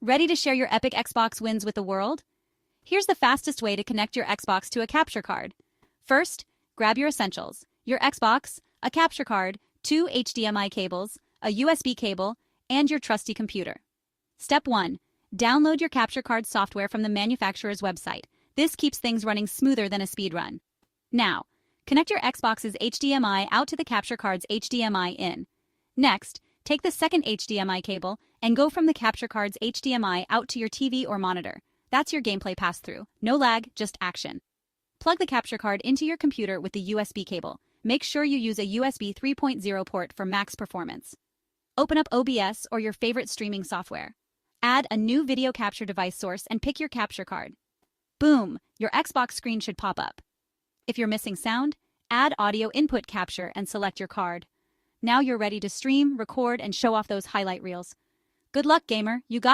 Ready to share your epic Xbox wins with the world? Here's the fastest way to connect your Xbox to a capture card. First, grab your essentials: your Xbox, a capture card, two HDMI cables, a USB cable, and your trusty computer. Step 1. Download your capture card software from the manufacturer's website. This keeps things running smoother than a speedrun. Now, connect your Xbox's HDMI out to the capture card's HDMI in. Next, take the second HDMI cable and go from the capture card's HDMI out to your TV or monitor. That's your gameplay pass-through. No lag, just action. Plug the capture card into your computer with the USB cable. Make sure you use a USB 3.0 port for max performance. Open up OBS or your favorite streaming software. Add a new video capture device source and pick your capture card. Boom! Your Xbox screen should pop up. If you're missing sound, add audio input capture and select your card. Now you're ready to stream, record, and show off those highlight reels. Good luck, gamer. You got